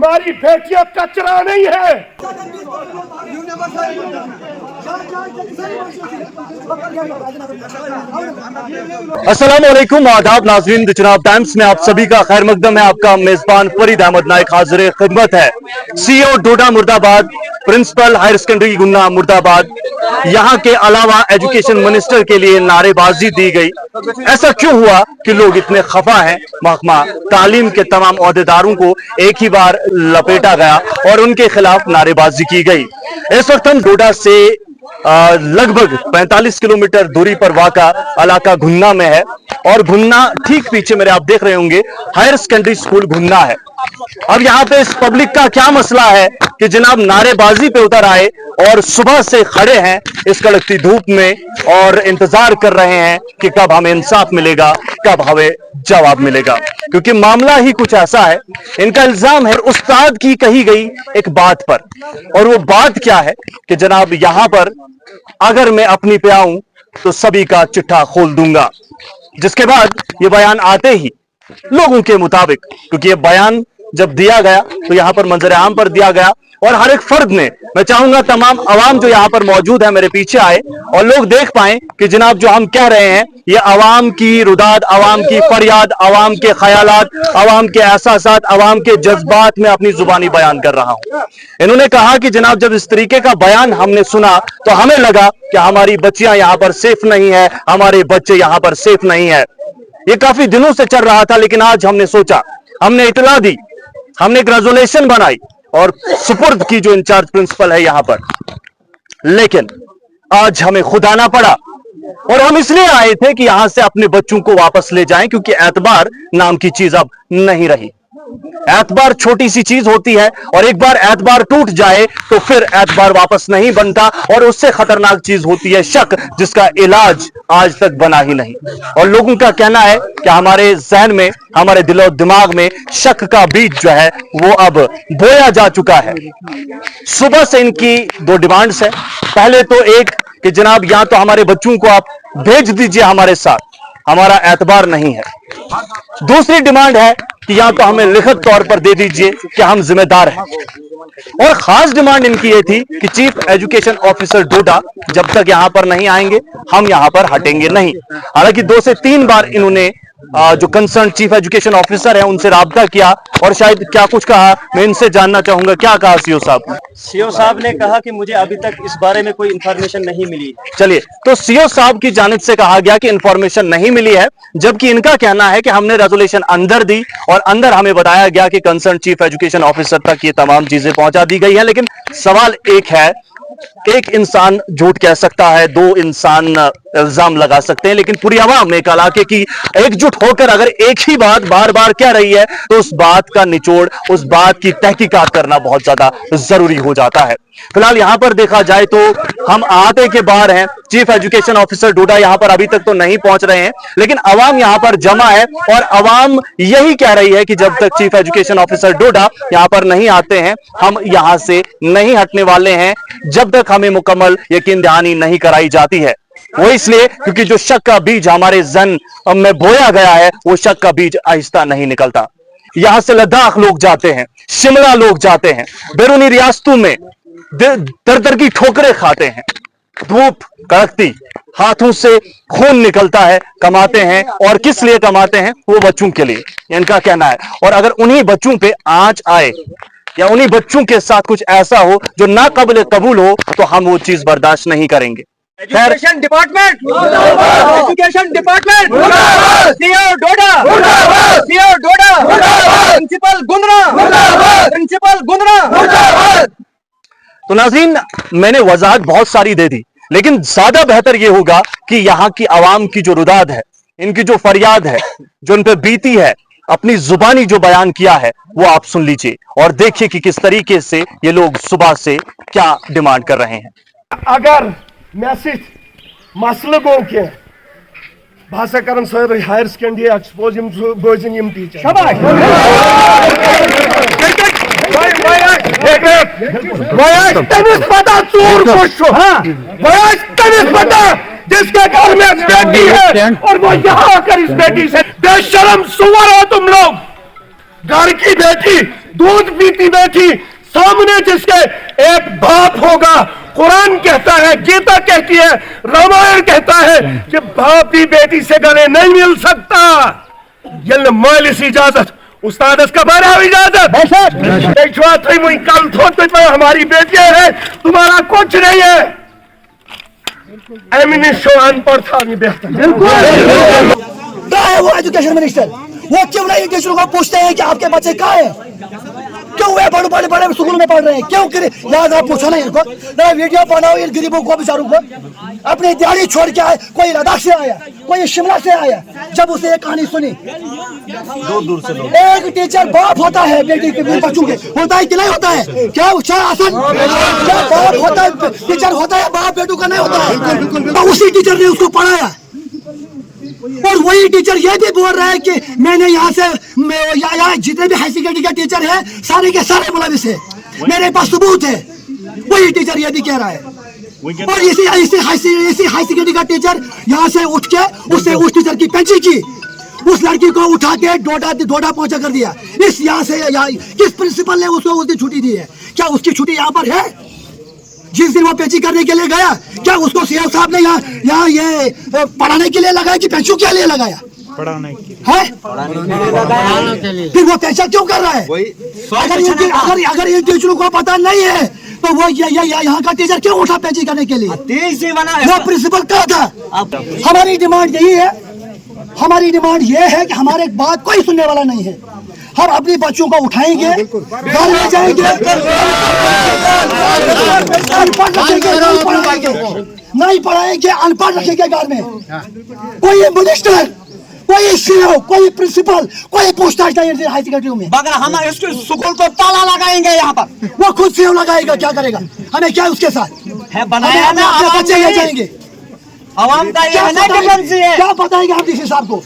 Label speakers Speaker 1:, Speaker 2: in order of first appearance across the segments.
Speaker 1: हमारी बेटियां कचरा नहीं है।
Speaker 2: अस्सलाम वालेकुम, आदाब नाज़रीन, जनाब टाइम्स में आप सभी का खैर मकदम है। आपका मेजबान फरीद अहमद नाइक हाजिर खिदमत है। सीओ डोडा मुर्दाबाद, प्रिंसिपल हायर सेकेंडरी गुन्ना मुर्दाबाद। यहाँ के अलावा एजुकेशन मिनिस्टर के लिए नारेबाजी दी गई। ऐसा क्यों हुआ कि लोग इतने खफा हैं? महकमा तालीम के तमाम ओहदेदारों को एक ही बार लपेटा गया और उनके खिलाफ नारेबाजी की गई। इस वक्त हम डोडा से लगभग 45 किलोमीटर दूरी पर वाक़ा इलाका घुन्ना में है और घुन्ना ठीक पीछे मेरे आप देख रहे होंगे हायर सेकेंडरी स्कूल घुन्ना है। अब यहाँ पे इस पब्लिक का क्या मसला है कि जनाब नारेबाजी पे उतर आए और सुबह से खड़े हैं इस कड़कती धूप में और इंतजार कर रहे हैं कि कब हमें इंसाफ मिलेगा, कब हमें जवाब मिलेगा, क्योंकि मामला ही कुछ ऐसा है। इनका इल्जाम है उस्ताद की कही गई एक बात पर, और वो बात क्या है कि जनाब यहां पर अगर मैं अपनी पे आऊं तो सभी का चिट्ठा खोल दूंगा। जिसके बाद ये बयान आते ही लोगों के मुताबिक, क्योंकि ये बयान जब दिया गया तो यहां पर मंजर आम पर दिया गया और हर एक फर्द ने, मैं चाहूंगा तमाम अवाम जो यहां पर मौजूद है मेरे पीछे आए और लोग देख पाएं कि जनाब जो हम कह रहे हैं ये अवाम की रुदाद, अवाम की फरियाद, अवाम के ख्यालात, अवाम के एहसासात, अवाम के जज्बात में अपनी जुबानी बयान कर रहा हूं। इन्होंने कहा कि जनाब जब इस तरीके का बयान हमने सुना तो हमें लगा कि हमारी बच्चियां यहां पर सेफ नहीं है, हमारे बच्चे यहां पर सेफ नहीं है। ये काफी दिनों से चल रहा था, लेकिन आज हमने सोचा, हमने इतला दी, हमने एक रेजोल्यूशन बनाई और सुपुर्द की जो इंचार्ज प्रिंसिपल है यहां पर। लेकिन आज हमें खुद आना पड़ा और हम इसलिए आए थे कि यहां से अपने बच्चों को वापस ले जाएं, क्योंकि एतबार नाम की चीज अब नहीं रही। एतबार छोटी सी चीज होती है और एक बार एतबार टूट जाए तो फिर एतबार वापस नहीं बनता, और उससे खतरनाक चीज होती है शक, जिसका इलाज आज तक बना ही नहीं। और लोगों का कहना है कि हमारे जहन में, हमारे दिलो दिमाग में शक का बीज जो है वो अब बोया जा चुका है। सुबह से इनकी दो डिमांड्स है। पहले तो एक कि जनाब या तो हमारे बच्चों को आप भेज दीजिए हमारे साथ, हमारा एतबार नहीं है। दूसरी डिमांड है कि या तो हमें लिखित तौर पर दे दीजिए कि हम जिम्मेदार हैं। और खास डिमांड इनकी ये थी कि चीफ एजुकेशन ऑफिसर डोडा जब तक यहां पर नहीं आएंगे हम यहां पर हटेंगे नहीं। हालांकि 2 से 3 बार इन्होंने जो कंसर्न चीफ एजुकेशन ऑफिसर है उनसे राब्ता किया और शायद क्या कुछ कहा, मैं इनसे जानना चाहूंगा क्या कहा सीओ साहब।
Speaker 3: सीओ साहब ने कहा कि मुझे अभी तक इस बारे में कोई इंफॉर्मेशन नहीं मिली।
Speaker 2: चलिए, तो सीओ साहब की जानिब से कहा गया कि इंफॉर्मेशन नहीं मिली है, जबकि इनका कहना है कि हमने रेजोल्यूशन अंदर दी और अंदर हमें बताया गया कि कंसर्न चीफ एजुकेशन ऑफिसर तक ये तमाम चीजें पहुंचा दी गई है। लेकिन सवाल एक है, एक इंसान झूठ कह सकता है, 2 इंसान इल्जाम लगा सकते हैं, लेकिन पूरी आवाम एक इलाके की एकजुट होकर अगर एक ही बात बार बार कह रही है तो उस बात का निचोड़, उस बात की तहकीकात करना बहुत ज्यादा जरूरी हो जाता है। फिलहाल यहां पर देखा जाए तो हम आते के बाहर हैं, चीफ एजुकेशन ऑफिसर डोडा यहां पर अभी तक तो नहीं पहुंच रहे हैं, लेकिन अवाम यहां पर जमा है और अवाम यही कह रही है कि जब तक चीफ एजुकेशन ऑफिसर डोडा यहां पर नहीं आते हैं हम यहां से नहीं हटने वाले हैं, जब तक हमें मुकम्मल यकीन दहानी नहीं कराई जाती है। वो इसलिए क्योंकि जो शक का बीज हमारे जहन में बोया गया है वो शक का बीज आहिस्ता नहीं निकलता। यहां से लद्दाख लोग जाते हैं, शिमला लोग जाते हैं, बैरूनी रियासतों में दर दर की ठोकरें खाते हैं, धूप कड़कती, हाथों से खून निकलता है, कमाते हैं और किस लिए कमाते हैं? वो बच्चों के लिए, इनका कहना है। और अगर उन्हीं बच्चों पे आंच आए या उन्हीं बच्चों के साथ कुछ ऐसा हो जो ना काबिल कबूल हो तो हम वो चीज बर्दाश्त नहीं करेंगे।
Speaker 3: Education department, education department, CO Doda, CO Doda, principal Gundra, principal Gundra.
Speaker 2: तो नाज़रीन, मैंने वजाहत बहुत सारी दे दी, लेकिन ज्यादा बेहतर यह होगा कि यहां की आवाम की जो रुदाद है, इनकी जो फरियाद है, जो उन पे बीती है, अपनी जुबानी जो बयान किया है वो आप सुन लीजिए और देखिए कि किस तरीके से ये लोग सुबह से क्या डिमांड कर रहे हैं।
Speaker 1: अगर मैसेज मसले गो कह बसा कर सारे हायर सेकेंडरी एक्सपोज बोजन टीचर पता चोर पता जिसके घर में बेटी है और वो यहाँ आकर इस बेटी से बेशरम सुअर हो तुम लोग। घर की बेटी दूध पीती बैठी, सामने जिसके एक बाप होगा। कुरान कहता है, गीता कहती है, रामायण कहता है कि बाप भी बेटी से गले नहीं मिल सकता। ये मालिस इजाजत उस्ताद का बारह इजाजत वही कल थोड़े हमारी बेटियां हैं, तुम्हारा कुछ नहीं है। एमिनेशन अनपढ़ था नहीं बेहतर।
Speaker 4: वो एजुकेशन मिनिस्टर वो क्यों नहीं टीचरों को पूछते हैं कि आपके बच्चे कहाँ हैं, क्यों वे बड़े बड़े बड़े स्कूल में पढ़ रहे हैं, क्यों कर याद आप पूछो ना इनको, जरा वीडियो बनाओ इन गरीबों को बेचारों को। अपनी दिहाड़ी छोड़ के आए, कोई लद्दाख से आया, कोई शिमला से आया, जब उसे एक कहानी सुनी। दूर से लोग, एक टीचर बाप होता है बेटी के बच्चों के, होता है कि नहीं होता है? क्या आसन क्या बाप होता है, टीचर होता है, बाप बेटू का नहीं होता है। तो उसी टीचर ने उसको पढ़ाया और वही टीचर ये भी बोल रहा है कि मैंने यहाँ से यहाँ जितने भी हाई सेकेंडरी के टीचर हैं सारे के सारे मुलविस है, मेरे पास सबूत है। वही टीचर ये भी कह रहा है। और इसी हाई सेकेंडरी का टीचर यहाँ से उठ के उससे उस टीचर की पेंची की, उस लड़की को उठा के डोडा पहुंचा कर दिया। इस यहाँ से किस प्रिंसिपल ने उसको उस दिन छुट्टी दी है? क्या उसकी छुट्टी यहाँ पर है? जिस दिन वो पेंची करने के लिए गया, क्या उसको सीएम साहब ने यहाँ ये पढ़ाने के लिए लगाया कि पेंशू के लिए लगाया? पढ़ाने के लिए। फिर वो पेंशन क्यों कर रहा है? अगर इन टीचरों को पता नहीं है तो वो यहाँ का टीचर क्यों उठा पेंची करने के लिए? वो प्रिंसिपल कहाँ था? हमारी डिमांड यही है, हमारी डिमांड ये है कि हमारे बात कोई सुनने वाला नहीं है। हम अपने बच्चों को उठाएंगे, घर ले जाएंगे, नहीं पढ़ाएंगे, अनपढ़ रखेंगे घर में। कोई मिनिस्टर, कोई सीओ, कोई प्रिंसिपल, कोई पूछताछ नहीं हाई सेकेंडरी में। मगर हम स्कूल को ताला लगाएंगे यहाँ पर, वो खुद सीओ लगाएगा, क्या करेगा? हमें क्या उसके साथ है बनाया ना, बच्चे ले जाएंगे। आवाम का क्या बताएंगे हम डीसी साहब को?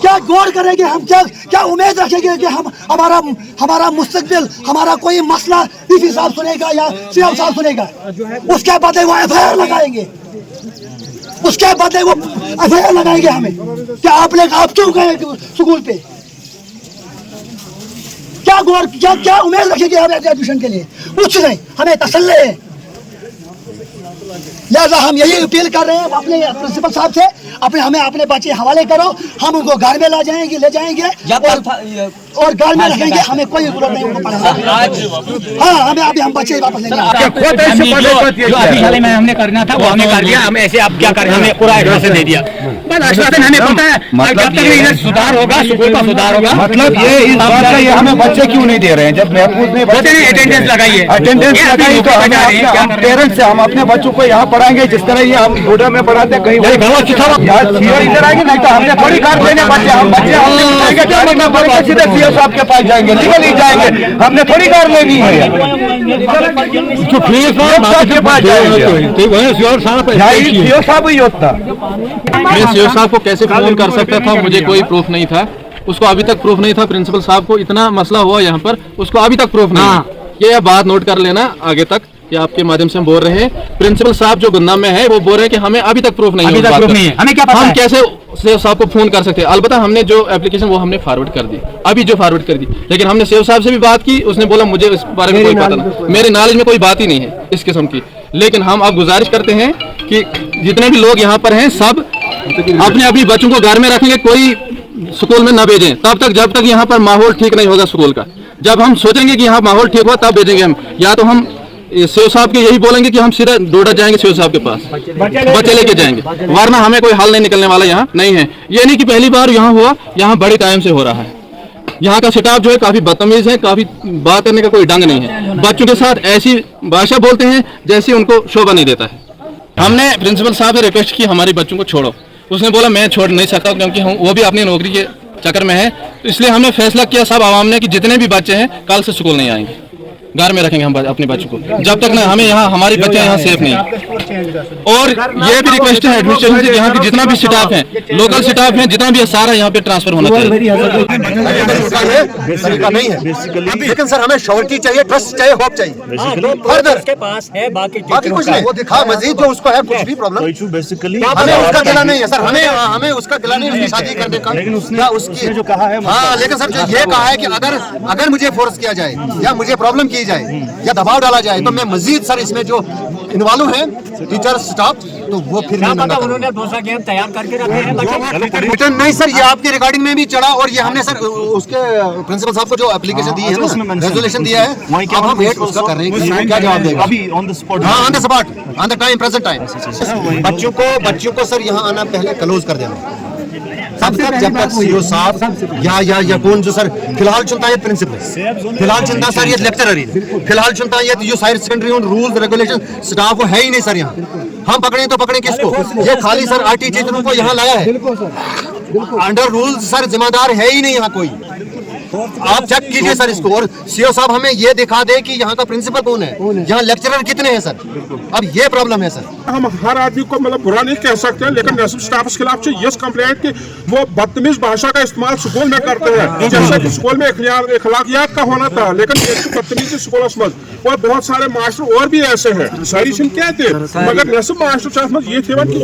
Speaker 4: क्या गौर करेंगे हम? क्या उम्मीद रखेंगे कि हम हमारा मुस्तकबिल, हमारा कोई मसला डीसी साहब सुनेगा या सीएम साहब सुनेगा? उसके बदले वो एफआईआर लगाएंगे, उसके बदले वो एफआईआर लगाएंगे हमें। क्या आप क्यों गए स्कूल पे? क्या उम्मीद रखेंगे हम एजुकेशन के लिए? कुछ नहीं, हमें तसल्ली है। लिहाजा हम यही अपील कर रहे हैं अपने प्रिंसिपल साहब से, हमें अपने बच्चे हवाले करो, हम उनको घर में ले जाएंगे और घर में रखेंगे। हमें कोई जरूरत नहीं उनको पढ़ाने। हाँ, हमें अभी हम बच्चे वापस लेंगे।
Speaker 5: जो अभी में हमने करना था वो हमने कर दिया। हम ऐसे आप क्या करें, हमें पूरा आश्वासन दे दिया। बस आश्वासन हमें पता है, जब तक इधर सुधार होगा, स्कूल का सुधार होगा।
Speaker 6: मतलब ये इस बात का ये हमें बच्चे क्यों नहीं दे रहे हैं? जब महफूज ने
Speaker 5: अटेंडेंस लगाई है,
Speaker 6: अटेंडेंस लगाई तो हम पेरेंट्स से हम अपने बच्चों को यहाँ पढ़ाएंगे जिस तरह ये हम डोडा में पढ़ाते हैं। कहीं इधर आएंगे नहीं तो हमने थोड़ी कार देने बच्चे, हम बच्चे हमने उठाएंगे, गाड़ी में भर के सीधे सीओ साहब के पास जाएंगे, लीगली जाएंगे। हमने थोड़ी कार लेनी है, सीओ साहब ही होता।
Speaker 7: मैं सीओ साहब को कैसे फोन कर सकता था? मुझे कोई प्रूफ नहीं था, उसको अभी तक प्रूफ नहीं था। प्रिंसिपल साहब को इतना मसला हुआ यहाँ पर, उसको अभी तक प्रूफ नहीं। ये बात नोट कर लेना आगे तक, कि आपके माध्यम से हम बोल रहे हैं। प्रिंसिपल साहब जो गुंदा में है वो बोल रहे हैं कि हमें अभी तक प्रूफ नहीं है।
Speaker 5: हमें क्या पता
Speaker 7: हम
Speaker 5: है?
Speaker 7: कैसे सेव साहब को फोन कर सकते हैं? अलबत्ता हमने जो एप्लीकेशन वो हमने फॉरवर्ड कर दी, अभी जो फॉरवर्ड कर दी। लेकिन हमने सेव साहब से भी बात की, उसने बोला मुझे इस बारे में कोई पता नहीं, मेरे नॉलेज में कोई बात ही नहीं है इस किस्म की। लेकिन हम अब गुजारिश करते हैं कि जितने भी लोग यहाँ पर हैं सब अपने अपने बच्चों को घर में रखेंगे, कोई स्कूल में न भेजें तब तक जब तक यहाँ पर माहौल ठीक नहीं होगा स्कूल का। जब हम सोचेंगे कि यहाँ माहौल ठीक हुआ तब भेजेंगे हम, या तो हम सेव साहब के यही बोलेंगे कि हम सीधा डोडा जाएंगे सेव साहब के पास, बच्चे लेके जाएंगे, वरना हमें कोई हल नहीं निकलने वाला यहाँ नहीं है। ये नहीं कि पहली बार यहाँ हुआ, यहाँ बड़े टाइम से हो रहा है। यहाँ का स्टाफ जो है काफी बदतमीज है, काफी बात करने का कोई ढंग नहीं है, बच्चों के साथ ऐसी भाषा बोलते हैं जैसी उनको शोभा नहीं देता है। हमने प्रिंसिपल साहब से रिक्वेस्ट की हमारे बच्चों को छोड़ो, उसने बोला मैं छोड़ नहीं सकता क्योंकि वो भी अपनी नौकरी के चक्कर में है। तो इसलिए हमने फैसला किया सब आवाम ने कि जितने भी बच्चे हैं कल से स्कूल नहीं आएंगे। घर में रखेंगे हम अपने बच्चों को, जब तक ना हमें यहाँ हमारे बच्चे यहाँ सेफ नहीं। और ये भी रिक्वेस्ट है एडमिनिस्ट्रेशन से, यहाँ की जितना भी स्टाफ है, लोकल स्टाफ है, जितना भी है, सारा यहाँ पे ट्रांसफर होना चाहिए।
Speaker 2: नहीं है लेकिन सर हमें श्योरिटी चाहिए, ट्रस्ट चाहिए, होप चाहिए। फर्दर
Speaker 5: उसके पास है, बाकी
Speaker 2: कुछ नहीं, वो दिखा मजीद जो उसको है कुछ भी प्रॉब्लम बेसिकली हमें उसका गिला नहीं है सर, हमें उसका गिला नहीं उसकी शादी करने का, लेकिन उसने जो कहा है, हाँ लेकिन सर जो ये कहा है कि अगर मुझे फोर्स किया जाए या मुझे प्रॉब्लम की जाए या दबाव डाला जाए तो मैं मजीद सर इसमें जो इन्वॉल्व है टीचर स्टाफ, तो वो फिर नहीं मांगा।
Speaker 5: उन्होंने 200 गेम तैयार करके रखे हैं।
Speaker 2: रिटर्न नहीं सर, ये आपकी रिकॉर्डिंग में भी चढ़ा और ये हमने सर उसके प्रिंसिपल साहब को जो एप्लीकेशन दी है ना, रेजोल्यूशन दिया है, अब हम वेट उसका कर रहे हैं कि क्या जवाब देगा अभी ऑन द स्पॉट, हाँ on the spot, on the time, present time. बच्चों को सर यहाँ आना पहले क्लोज कर देना तब तक जब तक सीओ साहब या कौन जो सर फिलहाल चलता है प्रिंसिपल, फिलहाल चलता सर ये लेक्चरर ही, फिलहाल चलता है ये जो higher secondary rules regulation staff वो है ही नहीं सर यहाँ। हम पकड़े तो पकड़े किसको, ये खाली सर आरटी टीचरों को यहाँ लाया है, अंडर रूल्स सर जिम्मेदार है ही नहीं यहाँ कोई। आप चेक कीजिए सर इसको, और सीओ साहब हमें ये दिखा दे कि यहाँ का प्रिंसिपल कौन है, यहाँ लेक्चरर कितने हैं सर, अब ये प्रॉब्लम है सर।
Speaker 8: हम हर आदमी को मतलब बुरा नहीं कह सकते हैं, लेकिन नर्सिंग स्टाफ के खिलाफ ये कंप्लेंट कि वो बदतमीज भाषा का इस्तेमाल स्कूल में करते हैं, जैसे कि स्कूल में अखलाकियात का होना था, लेकिन बदतमीजी स्कूल में, और बहुत सारे मास्टर और भी ऐसे हैं सारी सुन कहते, मगर नर्सिंग मास्टर ये थे कि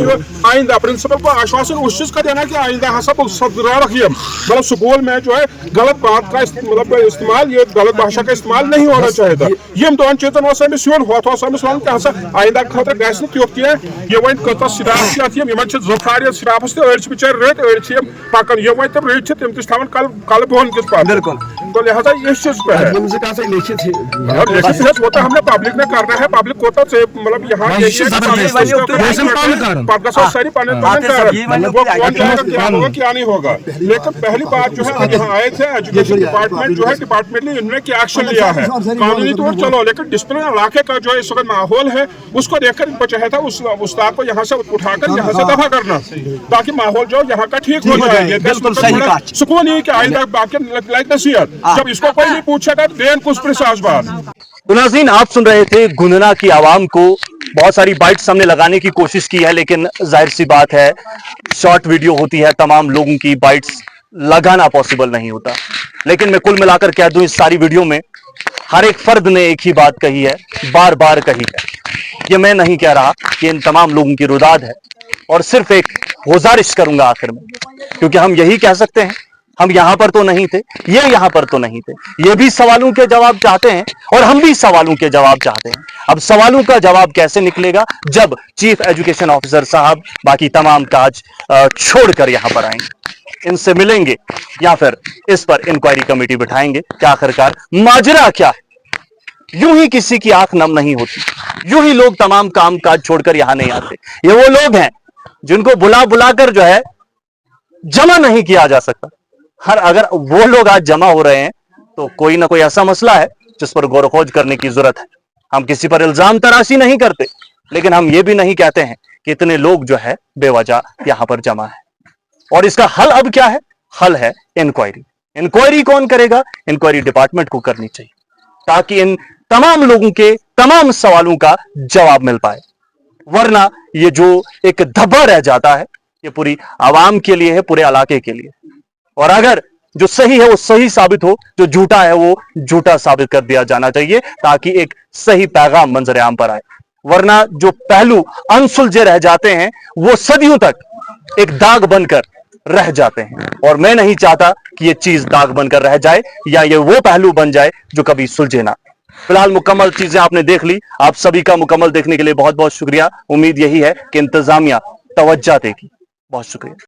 Speaker 8: आइंदा प्रिंसिपल को आश्वासन उस चीज का देना कि आइंदा हाँ सब रखिए, मतलब स्कूल में जो है गलत बात का मतलब इस्तेमाल, ये गलत भाषा का इस्तेमाल नहीं होना चाहिए था। ये हम दोन चीजन आइंदा खतर गैस त्योत ये वन कत स्टाफ ज़खारियत स्टाफस तड़ बिचार रट अड़ पकान ये वन तम रट तम तवन कल बोन किस पास, बिल्कुल, तो लिहाजा इस चीज पे है वो तो हमने पब्लिक ने करना है, पब्लिक को मतलब यहाँ क्या नहीं होगा। लेकिन पहली बात जो है यहाँ आए थे एजुकेशन डिपार्टमेंट जो है डिपार्टमेंटली इन्होंने क्या एक्शन लिया है कानूनी तौर चलो, लेकिन डिसिप्लिन इलाके का जो इस वक्त माहौल है उसको देखकर इनको चाहे था उस उस्ताद को यहाँ से उठाकर यहाँ से दफा करना, ताकि माहौल जो यहाँ का ठीक हो जाए, सुकून ही कि आइंदा बाकी लाइक नसीहत जब इसको कोई नहीं पूछेगा देन कुछ प्रसाद बात।
Speaker 2: तो नाज़रीन आप सुन रहे थे गुंजना की आवाम को बहुत सारी बाइट्स हमने लगाने की कोशिश की है, लेकिन जाहिर सी बात है शॉर्ट वीडियो होती है, तमाम लोगों की बाइट्स लगाना पॉसिबल नहीं होता। लेकिन मैं कुल मिलाकर कह दूं इस सारी वीडियो में हर एक फर्द ने एक ही बात कही है, बार बार कही है। ये मैं नहीं कह रहा कि इन तमाम लोगों की रुदाद है, और सिर्फ एक गुजारिश करूंगा आखिर में, क्योंकि हम यही कह सकते हैं हम यहां पर तो नहीं थे, ये यहां पर तो नहीं थे, ये भी सवालों के जवाब चाहते हैं और हम भी सवालों के जवाब चाहते हैं। अब सवालों का जवाब कैसे निकलेगा जब चीफ एजुकेशन ऑफिसर साहब बाकी तमाम काज छोड़कर यहां पर आएंगे, इनसे मिलेंगे या फिर इस पर इंक्वायरी कमेटी बिठाएंगे कि आखिरकार माजरा क्या है। यूं ही किसी की आंख नम नहीं होती, यूं ही लोग तमाम काम काज छोड़कर यहां नहीं आते। ये वो लोग हैं जिनको बुला बुलाकर जो है जमा नहीं किया जा सकता। अगर वो लोग आज जमा हो रहे हैं तो कोई ना कोई ऐसा मसला है जिस पर गौर खोज करने की जरूरत है। हम किसी पर इल्जाम तराशी नहीं करते, लेकिन हम ये भी नहीं कहते हैं कि इतने लोग जो है बेवजह यहां पर जमा है। और इसका हल अब क्या है? हल है इंक्वायरी। इंक्वायरी कौन करेगा? इंक्वायरी डिपार्टमेंट को करनी चाहिए, ताकि इन तमाम लोगों के तमाम सवालों का जवाब मिल पाए। वरना ये जो एक धब्बा रह जाता है ये पूरी आवाम के लिए है, पूरे इलाके के लिए। और अगर जो सही है वो सही साबित हो, जो झूठा है वो झूठा साबित कर दिया जाना चाहिए, ताकि एक सही पैगाम मंजर आम पर आए। वरना जो पहलू अनसुलझे रह जाते हैं वो सदियों तक एक दाग बनकर रह जाते हैं, और मैं नहीं चाहता कि ये चीज दाग बनकर रह जाए या ये वो पहलू बन जाए जो कभी सुलझे ना। फिलहाल मुकम्मल चीजें आपने देख ली। आप सभी का मुकम्मल देखने के लिए बहुत बहुत शुक्रिया। उम्मीद यही है कि इंतजामिया तवज्जो देगी। बहुत शुक्रिया।